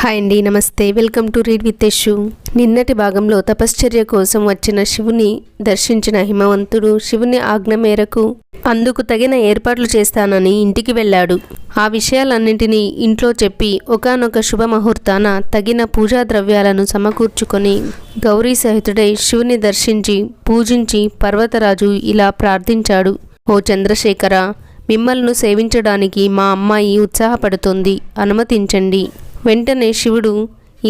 Hi అండి, నమస్తే. Welcome to read with Yashu. నిన్నటి భాగంలో తపశ్చర్య కోసం వచ్చిన శివుని దర్శించిన హిమవంతుడు శివుని ఆజ్ఞ మేరకు అందుకు తగిన ఏర్పాట్లు చేస్తానని ఇంటికి వెళ్ళాడు. ఆ విషయాలన్నింటినీ ఇంట్లో చెప్పి ఒకానొక శుభముహూర్తాన తగిన పూజా ద్రవ్యాలను సమకూర్చుకొని గౌరీ సహితుడై శివుని దర్శించి పూజించి పర్వతరాజు ఇలా ప్రార్థించాడు. ఓ చంద్రశేఖర, మిమ్మల్ని సేవించడానికి మా అమ్మాయి ఉత్సాహపడుతోంది, అనుమతించండి. వెంటనే శివుడు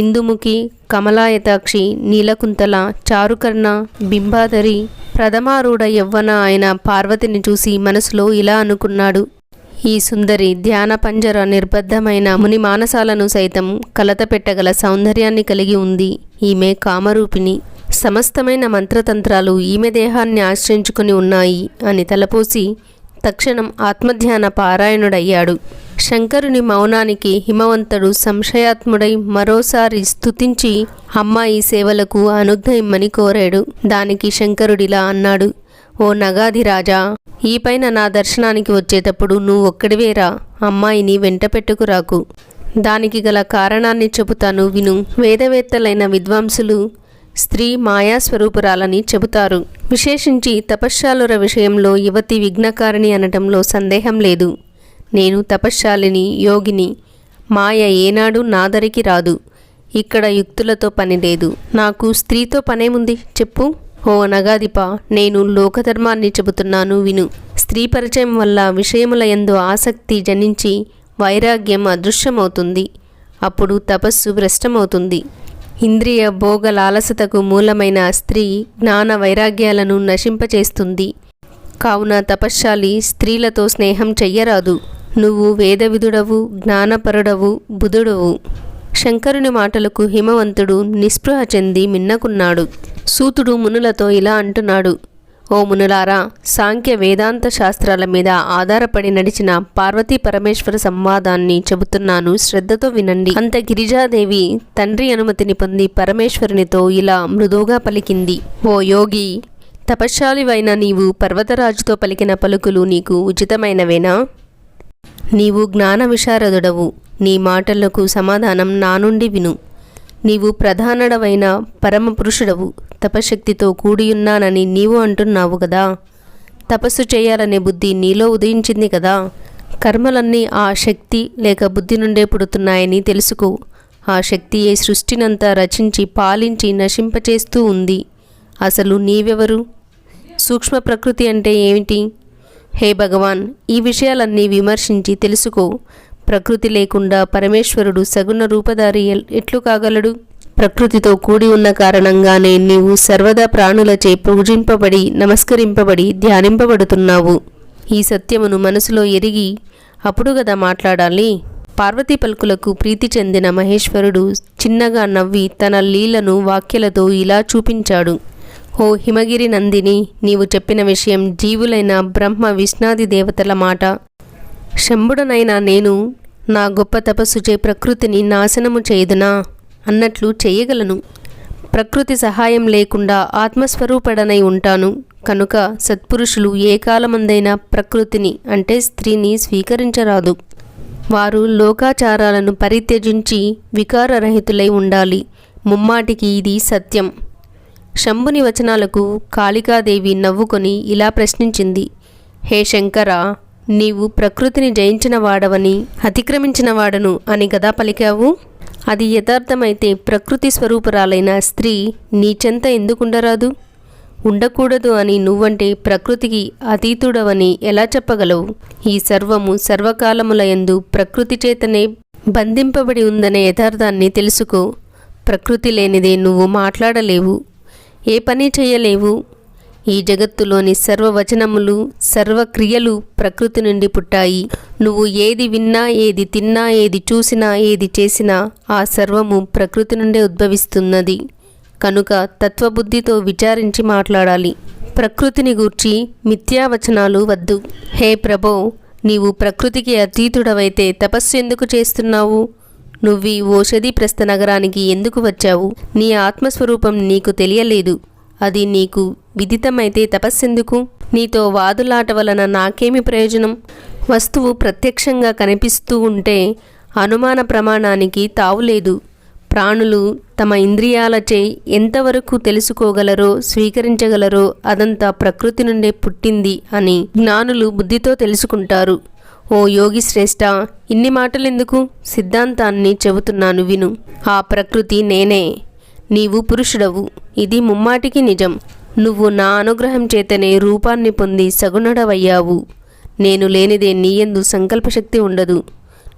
ఇందుముఖి, కమలాయతాక్షి, నీలకుంతల, చారుకర్ణ, బింబాధరి, ప్రథమారూఢ యవ్వన అయిన పార్వతిని చూసి మనసులో ఇలా అనుకున్నాడు. ఈ సుందరి ధ్యాన పంజర నిర్బద్ధమైన ముని మానసాలను సైతం కలత పెట్టగల సౌందర్యాన్ని కలిగి ఉంది. ఈమె కామరూపిణి. సమస్తమైన మంత్రతంత్రాలు ఈమె దేహాన్ని ఆశ్రయించుకుని ఉన్నాయి అని తలపోసి తక్షణం ఆత్మధ్యాన పారాయణుడయ్యాడు. శంకరుని మౌనానికి హిమవంతుడు సంశయాత్ముడై మరోసారి స్తుతించి అమ్మాయి సేవలకు అనుజ్ఞ ఇమ్మని కోరాడు. దానికి శంకరుడిలా అన్నాడు. ఓ నగాధిరాజా, ఈ పైన నా దర్శనానికి వచ్చేటప్పుడు నువ్వొక్కడివేరా, అమ్మాయిని వెంట పెట్టుకురాకు. దానికి గల కారణాన్ని చెబుతాను విను. వేదవేత్తలైన విద్వాంసులు స్త్రీ మాయాస్వరూపురాలని చెబుతారు. విశేషించి తపశ్శాలుర విషయంలో యువతి విఘ్నకారిణి అనటంలో సందేహం లేదు. నేను తపశ్శాలిని, యోగిని. మాయ ఏనాడు నాదరికి రాదు. ఇక్కడ యుక్తులతో పని లేదు. నాకు స్త్రీతో పనేముంది చెప్పు. ఓ నగాధిప, నేను లోకధర్మాన్ని చెబుతున్నాను విను. స్త్రీ పరిచయం వల్ల విషయముల యందు ఆసక్తి జనించి వైరాగ్యం అదృశ్యమవుతుంది. అప్పుడు తపస్సు భ్రష్టమవుతుంది. ఇంద్రియ భోగ లాలసతకు మూలమైన స్త్రీ జ్ఞాన వైరాగ్యాలను నశింపచేస్తుంది. కావున తపశ్శాలి స్త్రీలతో స్నేహం చెయ్యరాదు. నువ్వు వేదవిదుడవు, జ్ఞానపరుడవు, బుధుడవు. శంకరుని మాటలకు హిమవంతుడు నిస్పృహ చెంది మిన్నకున్నాడు. సూతుడు మునులతో ఇలా అంటున్నాడు. ఓ మునులారా, సాంఖ్య వేదాంత శాస్త్రాల మీద ఆధారపడి నడిచిన పార్వతీ పరమేశ్వర సంవాదాన్ని చెబుతున్నాను, శ్రద్ధతో వినండి. అంత గిరిజాదేవి తండ్రి అనుమతిని పొంది పరమేశ్వరునితో ఇలా మృదువుగా పలికింది. ఓ యోగి, తపశ్శాలివైన నీవు పర్వతరాజుతో పలికిన పలుకులు నీకు ఉచితమైనవేనా? నీవు జ్ఞాన విశారదుడవు. నీ మాటలకు సమాధానం నా నుండి విను. నీవు ప్రధానుడవైన పరమపురుషుడవు. తపశక్తితో కూడియున్నానని నీవు అంటున్నావు కదా. తపస్సు చేయాలనే బుద్ధి నీలో ఉదయించింది కదా. కర్మలన్నీ ఆ శక్తి లేక బుద్ధి నుండే పుడుతున్నాయని తెలుసుకో. ఆ శక్తియే సృష్టినంతా రచించి పాలించి నశింపచేస్తూ ఉంది. అసలు నీవెవరు? సూక్ష్మ ప్రకృతి అంటే ఏమిటి? హే భగవాన్, ఈ విషయాలన్నీ విమర్శించి తెలుసుకో. ప్రకృతి లేకుండా పరమేశ్వరుడు సగుణ రూపధారి ఎట్లు కాగలడు? ప్రకృతితో కూడి ఉన్న కారణంగానే నీవు సర్వదా ప్రాణులచే పూజింపబడి, నమస్కరింపబడి, ధ్యానింపబడుతున్నావు. ఈ సత్యమును మనసులో ఎరిగి అప్పుడు గదా మాట్లాడాలి. పార్వతీ పలుకులకు ప్రీతి చెందిన మహేశ్వరుడు చిన్నగా నవ్వి తన లీలను వాక్యలతో ఇలా చూపించాడు. ఓ హిమగిరి నందిని, నీవు చెప్పిన విషయం జీవులైన బ్రహ్మ విష్ణాది దేవతల మాట. శంభుడనైనా నేను నా గొప్ప తపస్సుచే ప్రకృతిని నాశనము చేయుదునా అన్నట్లు చేయగలను. ప్రకృతి సహాయం లేకుండా ఆత్మస్వరూపడనై ఉంటాను. కనుక సత్పురుషులు ఏ కాలమందైనా ప్రకృతిని అంటే స్త్రీని స్వీకరించరాదు. వారు లోకాచారాలను పరిత్యజించి వికారరహితులై ఉండాలి. ముమ్మాటికి ఇది సత్యం. శంభుని వచనాలకు కాళికాదేవి నవ్వుకొని ఇలా ప్రశ్నించింది. హే శంకర, నీవు ప్రకృతిని జయించిన వాడవని, అతిక్రమించిన వాడను అని గదా పలికావు. అది యథార్థమైతే ప్రకృతి స్వరూపురాలైన స్త్రీ నీ చెంత ఎందుకుండరాదు? ఉండకూడదు అని నువ్వంటే ప్రకృతికి అతీతుడవని ఎలా చెప్పగలవు? ఈ సర్వము సర్వకాలములయందు ప్రకృతి చేతనే బంధింపబడి ఉందనే యథార్థాన్ని తెలుసుకో. ప్రకృతి లేనిదే నువ్వు మాట్లాడలేవు, ఏ పని చేయలేవు. ఈ జగత్తులోని సర్వవచనములు, సర్వక్రియలు ప్రకృతి నుండి పుట్టాయి. నువ్వు ఏది విన్నా, ఏది తిన్నా, ఏది చూసినా, ఏది చేసినా ఆ సర్వము ప్రకృతి నుండే ఉద్భవిస్తున్నది. కనుక తత్వబుద్ధితో విచారించి మాట్లాడాలి. ప్రకృతిని గూర్చి మిథ్యావచనాలు వద్దు. హే ప్రభో, నీవు ప్రకృతికి అతీతుడవైతే తపస్సు ఎందుకు చేస్తున్నావు? నువ్వీ ఓషధి ప్రస్థ నగరానికి ఎందుకు వచ్చావు? నీ ఆత్మస్వరూపం నీకు తెలియలేదు. అది నీకు విదితమైతే తపస్సెందుకు? నీతో వాదులాట వలన నాకేమి ప్రయోజనం? వస్తువు ప్రత్యక్షంగా కనిపిస్తూ ఉంటే అనుమాన ప్రమాణానికి తావులేదు. ప్రాణులు తమ ఇంద్రియాలచే ఎంతవరకు తెలుసుకోగలరో స్వీకరించగలరో అదంతా ప్రకృతి నుండే పుట్టింది అని జ్ఞానులు బుద్ధితో తెలుసుకుంటారు. ఓ యోగి శ్రేష్ఠ, ఇన్ని మాటలెందుకు? సిద్ధాంతాన్ని చెబుతున్నాను విను. ఆ ప్రకృతి నేనే. నీవు పురుషుడవు, ఇది ముమ్మాటికి నిజం. నువ్వు నా అనుగ్రహం చేతనే రూపాన్ని పొంది సగుణుడవయ్యావు. నేను లేనిదే నీయందు సంకల్పశక్తి ఉండదు.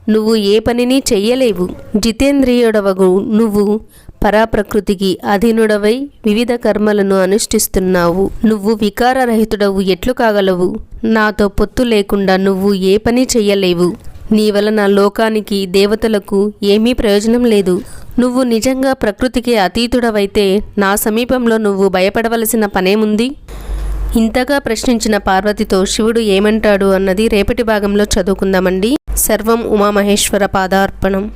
నువ్వు ఏ పనిని చెయ్యలేవు. జితేంద్రియుడవగు నువ్వు పరాప్రకృతికి అధీనుడవై వివిధ కర్మలను అనుష్ఠిస్తున్నావు. నువ్వు వికారరహితుడవు ఎట్లు కాగలవు? నాతో పొత్తు లేకుండా నువ్వు ఏ పని చెయ్యలేవు. నీ వలన లోకానికి దేవతలకు ఏమీ ప్రయోజనం లేదు. నువ్వు నిజంగా ప్రకృతికి అతీతుడవైతే నా సమీపంలో నువ్వు భయపడవలసిన పనేముంది? ఇంతగా ప్రశ్నించిన పార్వతితో శివుడు ఏమంటాడు అన్నది రేపటి భాగంలో చదువుకుందామండి. సర్వం ఉమామహేశ్వర పాదార్పణం.